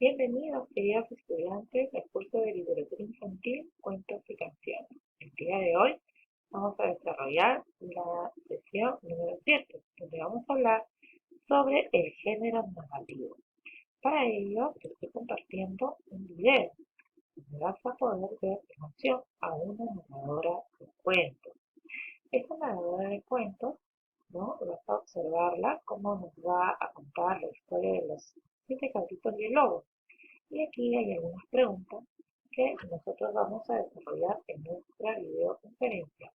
Bienvenidos, queridos estudiantes, al curso de literatura infantil, cuentos y canciones. El día de hoy vamos a desarrollar la sesión número 7, donde vamos a hablar sobre el género narrativo. Para ello, te estoy compartiendo un video donde vas a poder ver en acción a una narradora de cuentos. Esta narradora de cuentos, ¿no? Vas a observarla cómo nos va a contar la historia de los 7 gatitos y el lobo. Y aquí hay algunas preguntas que nosotros vamos a desarrollar en nuestra videoconferencia.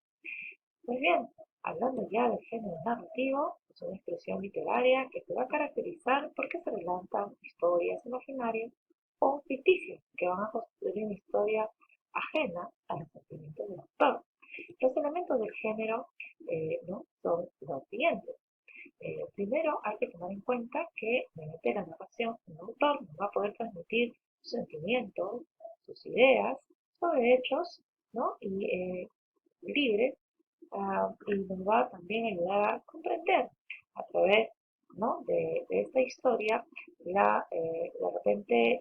Pues bien, hablando ya del género narrativo, es una expresión literaria que se va a caracterizar porque se relatan historias imaginarias o ficticias que van a construir una historia ajena a los sentimientos del autor. Los elementos del género ¿no? son los siguientes. Primero hay que tomar en cuenta que mediante la narración un autor nos va a poder transmitir sus sentimientos, sus ideas sobre hechos, ¿no? Libres, y nos va también a ayudar a comprender a través, ¿no? de esta historia de repente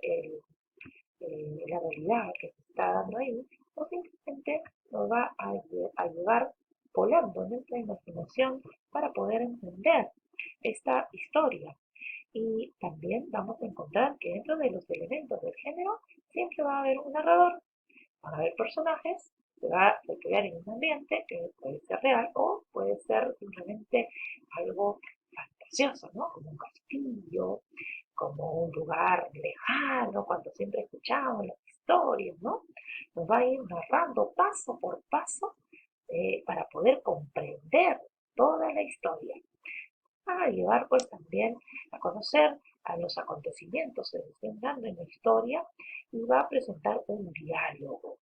la realidad que se está dando ahí, o simplemente nos va a llevar volando nuestra imaginación para poder entender esta historia. Y también vamos a encontrar que dentro de los elementos del género siempre va a haber un narrador, van a haber personajes, se va a recrear en un ambiente que puede ser real o puede ser simplemente algo fantasioso, ¿no? Como un castillo, como un lugar lejano, cuando siempre escuchamos las historias, ¿no? Nos va a ir narrando paso por paso para poder comprender toda la historia. Va a llevar pues también a conocer a los acontecimientos que se estén dando en la historia y va a presentar un diálogo.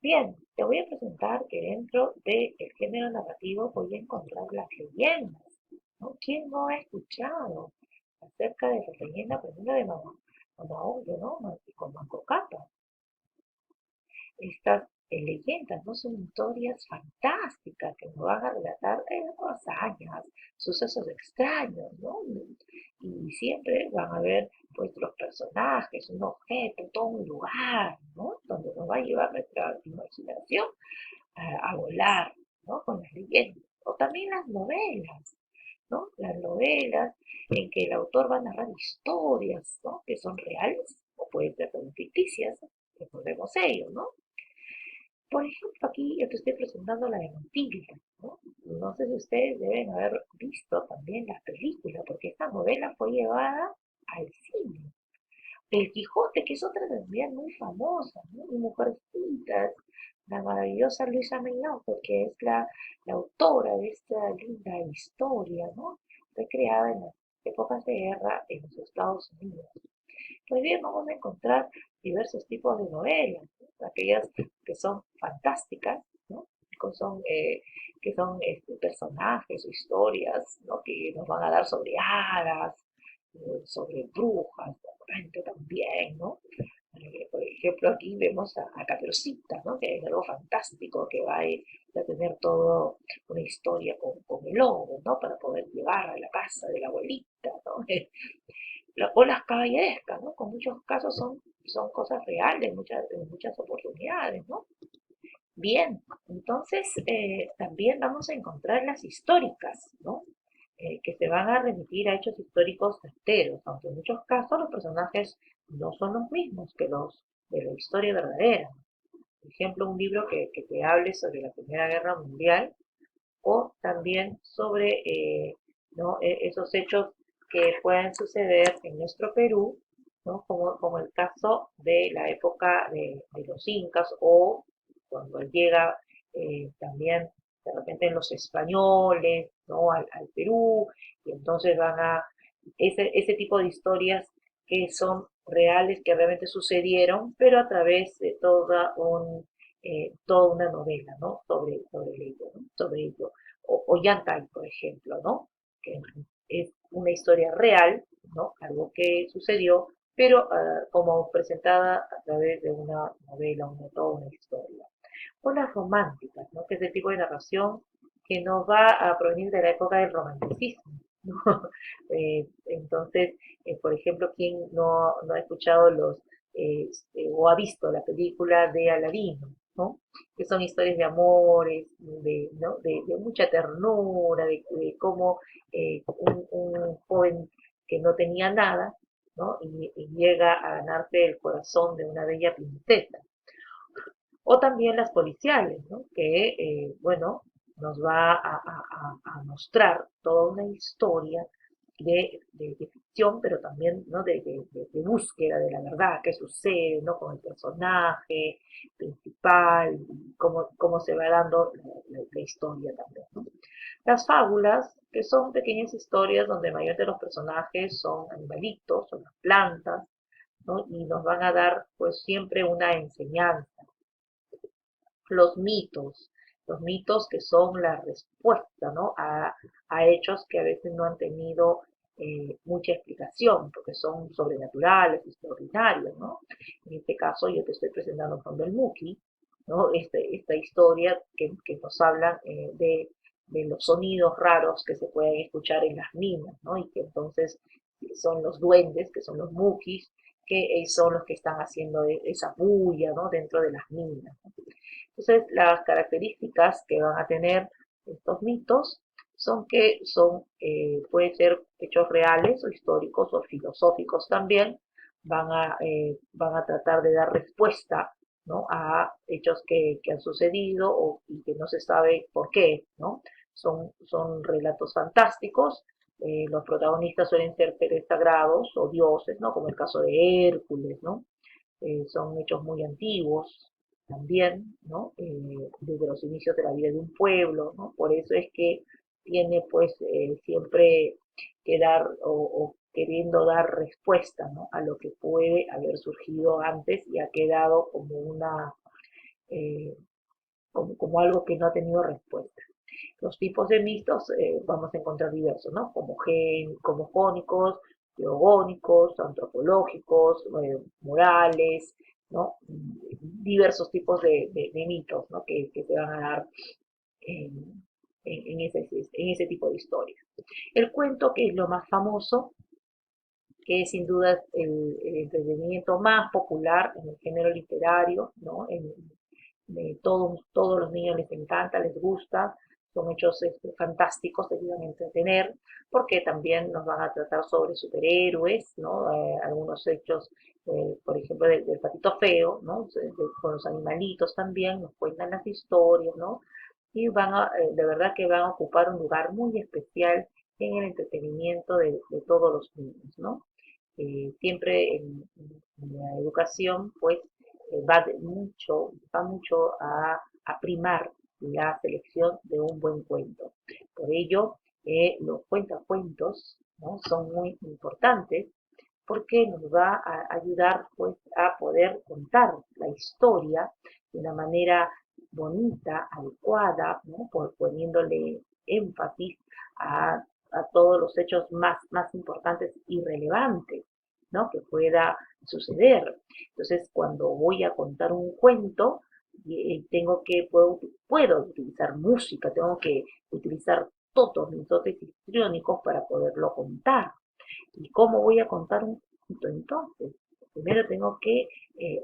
Bien, te voy a presentar que dentro del género narrativo voy a encontrar las leyendas, ¿no? ¿Quién no ha escuchado acerca de la leyenda, por ejemplo, de Mama Oyo, ¿no? Y con Manco Cápac? Estas leyendas no son historias fantásticas que nos van a relatar hazañas, sucesos extraños, ¿no? Y siempre van a haber pues los personajes, un objeto, todo un lugar, ¿no? Donde nos va a llevar nuestra imaginación a volar, ¿no? Con las leyendas. O también las novelas, ¿no? Las novelas en que el autor va a narrar historias, ¿no? Que son reales o pueden ser también ficticias, recordemos ello, ¿no? Por ejemplo, aquí yo te estoy presentando la de Matilda, ¿no? No sé si ustedes deben haber visto también la película, porque esta novela fue llevada al cine. El Quijote, que es otra también muy famosa, ¿no? Y Mujercitas, la maravillosa Luisa Maynard, que es la autora de esta linda historia, ¿no? Fue creada en las épocas de guerra en los Estados Unidos. Pues bien, vamos a encontrar diversos tipos de novelas, ¿no? Aquellas que son fantásticas, ¿no? Que son personajes o historias, ¿no? Que nos van a dar sobre hadas, sobre brujas, de repente también, ¿no? Por ejemplo, aquí vemos a Caperucita, ¿no? Que es algo fantástico, que a tener toda una historia con el lobo, ¿no? Para poder llevar a la casa de la abuelita, ¿no? O las caballerescas, ¿no? Con muchos casos son cosas reales, muchas oportunidades, ¿no? Bien, entonces también vamos a encontrar las históricas, ¿no? Que se van a remitir a hechos históricos certeros, aunque en muchos casos los personajes no son los mismos que los de la historia verdadera. Por ejemplo, un libro que te hable sobre la Primera Guerra Mundial o también sobre ¿no? Esos hechos que pueden suceder en nuestro Perú, ¿no? Como el caso de la época de los incas o cuando llega también de repente los españoles, ¿no? Al Perú, y entonces ese tipo de historias que son reales, que realmente sucedieron, pero a través de toda una novela, ¿no? Sobre ello, ¿no? Sobre ello. O Yantai, por ejemplo, ¿no? Que es una historia real, ¿no? Algo que sucedió, pero como presentada a través de una novela, toda una historia. O las románticas, ¿no? Que es el tipo de narración que nos va a provenir de la época del romanticismo, ¿no? Entonces, por ejemplo, ¿quién no ha escuchado o ha visto la película de Aladino, ¿no? Que son historias de amores, ¿no? de mucha ternura, de cómo un joven que no tenía nada, ¿no? Y llega a ganarse el corazón de una bella princesa. O también las policiales, ¿no? Que, bueno, nos va a mostrar toda una historia de ficción, pero también, ¿no? De búsqueda de la verdad, qué sucede, ¿no? Con el personaje principal, cómo se va dando la historia también, ¿no? Las fábulas, que son pequeñas historias donde la mayoría de los personajes son animalitos, son las plantas, ¿no? Y nos van a dar, pues, siempre una enseñanza. Los mitos que son la respuesta, ¿no? a hechos que a veces no han tenido mucha explicación, porque son sobrenaturales, extraordinarios, ¿no? En este caso yo te estoy presentando Juan del Muki, ¿no? Esta historia que nos habla de los sonidos raros que se pueden escuchar en las minas, ¿no? Y que entonces son los duendes, que son los mukis, que son los que están haciendo esa bulla, ¿no? Dentro de las minas, ¿no? Entonces, las características que van a tener estos mitos son que pueden ser hechos reales o históricos o filosóficos también. Van a tratar de dar respuesta, ¿no? A hechos que han sucedido y que no se sabe por qué, ¿no? Son relatos fantásticos. Los protagonistas suelen ser seres sagrados o dioses, ¿no? Como el caso de Hércules, ¿no? Son hechos muy antiguos también, ¿no? Desde los inicios de la vida de un pueblo, ¿no? Por eso es que tiene pues siempre que dar o queriendo dar respuesta, ¿no? A lo que puede haber surgido antes y ha quedado como eh, como algo que no ha tenido respuesta. Los tipos de mitos vamos a encontrar diversos, ¿no? Como jónicos, teogónicos, antropológicos, morales, ¿no? Diversos tipos de mitos, ¿no? Que se van a dar en, en ese tipo de historias. El cuento, que es lo más famoso, que es sin duda el entretenimiento más popular en el género literario, ¿no? Todos los niños les encanta, les gusta, son hechos fantásticos, te ayudan a entretener, porque también nos van a tratar sobre superhéroes, ¿no? Algunos hechos, por ejemplo, del patito feo, ¿no? Con los animalitos también, nos cuentan las historias, ¿no? Y de verdad que van a ocupar un lugar muy especial en el entretenimiento de todos los niños, ¿no? Siempre en la educación, pues, va mucho a primar la selección de un buen cuento. Por ello, los cuentacuentos, ¿no? Son muy importantes porque nos va a ayudar pues a poder contar la historia de una manera bonita, adecuada, ¿no? Poniéndole énfasis a todos los hechos más importantes y relevantes, ¿no? Que pueda suceder. Entonces, cuando voy a contar un cuento, puedo utilizar música, tengo que utilizar todos mis dotes histriónicos para poderlo contar. ¿Y cómo voy a contar un cuento entonces? Primero tengo que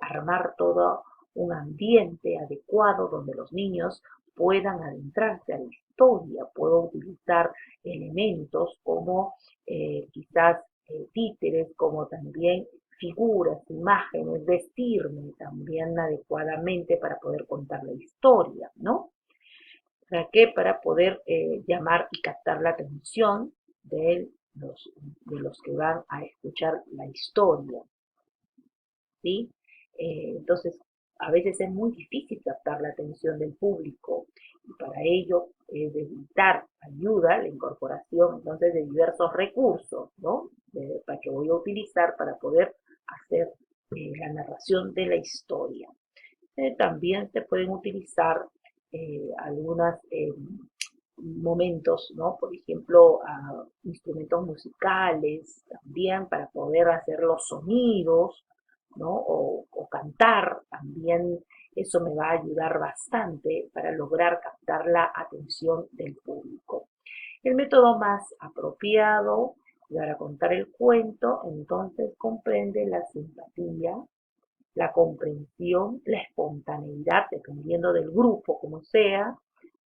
armar todo un ambiente adecuado donde los niños puedan adentrarse a la historia. Puedo utilizar elementos como quizás títeres, como también figuras, imágenes, vestirme también adecuadamente para poder contar la historia, ¿no? ¿Para qué? Para poder llamar y captar la atención de los que van a escuchar la historia, ¿sí? Entonces, a veces es muy difícil captar la atención del público y para ello es necesitar ayuda, la incorporación entonces de diversos recursos, ¿no? Para que voy a utilizar para poder hacer la narración de la historia. También se pueden utilizar algunos momentos, ¿no? Por ejemplo, instrumentos musicales también para poder hacer los sonidos, ¿no? O cantar también. Eso me va a ayudar bastante para lograr captar la atención del público. El método más apropiado para contar el cuento, entonces, comprende la simpatía, la comprensión, la espontaneidad, dependiendo del grupo, como sea,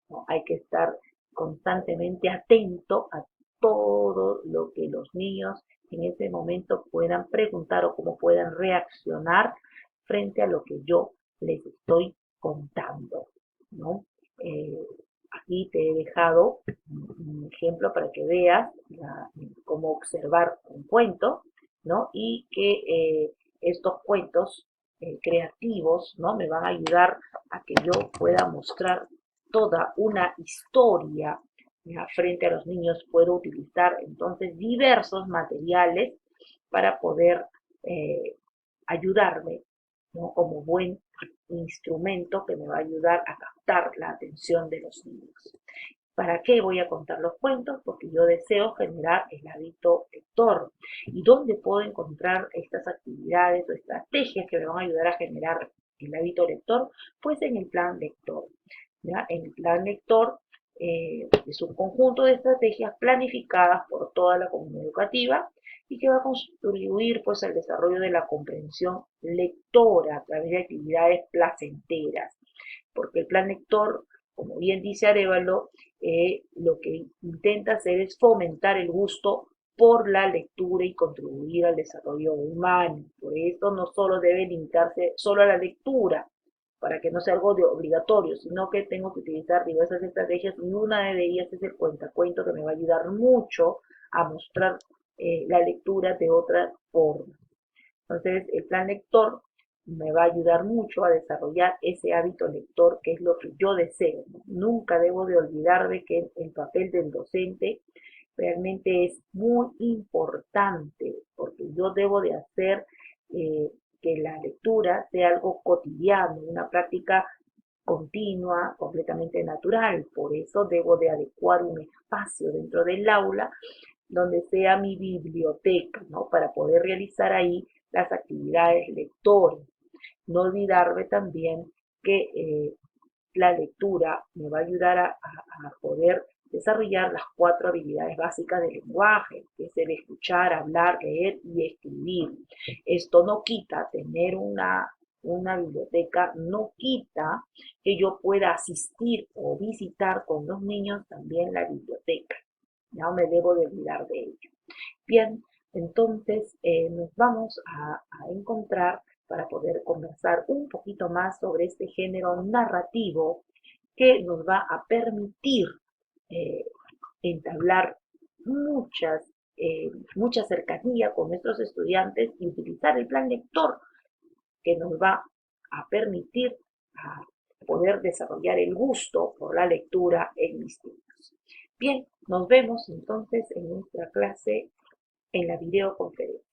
¿no? Hay que estar constantemente atento a todo lo que los niños en ese momento puedan preguntar o cómo puedan reaccionar frente a lo que yo les estoy contando, ¿no? Eh, Aquí te he dejado un ejemplo para que veas cómo observar un cuento, ¿no? Y que estos cuentos creativos, ¿no? Me van a ayudar a que yo pueda mostrar toda una historia, ¿ya? Frente a los niños. Puedo utilizar entonces diversos materiales para poder eh, ayudarme, ¿no? Como buen instrumento que me va a ayudar a captar la atención de los niños. ¿Para qué voy a contar los cuentos? Porque yo deseo generar el hábito lector. ¿Y dónde puedo encontrar estas actividades o estrategias que me van a ayudar a generar el hábito lector? Pues en el plan lector, ¿ya? En el plan lector es un conjunto de estrategias planificadas por toda la comunidad educativa y que va a contribuir pues al desarrollo de la comprensión lectora a través de actividades placenteras, porque el plan lector, como bien dice Arévalo, lo que intenta hacer es fomentar el gusto por la lectura y contribuir al desarrollo humano. Por eso no solo debe limitarse solo a la lectura, para que no sea algo de obligatorio, sino que tengo que utilizar diversas estrategias y una de ellas es el cuentacuento, que me va a ayudar mucho a mostrar la lectura de otra forma. Entonces, el plan lector me va a ayudar mucho a desarrollar ese hábito lector, que es lo que yo deseo, ¿no? Nunca debo de olvidar de que el papel del docente realmente es muy importante, porque yo debo de hacer que la lectura sea algo cotidiano, una práctica continua, completamente natural. Por eso debo de adecuar un espacio dentro del aula donde sea mi biblioteca, ¿no? Para poder realizar ahí las actividades lectoras. No olvidarme también que la lectura me va a ayudar a poder desarrollar las 4 habilidades básicas del lenguaje, que es el escuchar, hablar, leer y escribir. Esto no quita tener una biblioteca, no quita que yo pueda asistir o visitar con los niños también la biblioteca. No me debo de olvidar de ello. Bien, entonces nos vamos a encontrar para poder conversar un poquito más sobre este género narrativo que nos va a permitir eh, entablar muchas, mucha cercanía con nuestros estudiantes y utilizar el plan lector que nos va a permitir a poder desarrollar el gusto por la lectura en mis niños. Bien, nos vemos entonces en nuestra clase en la videoconferencia.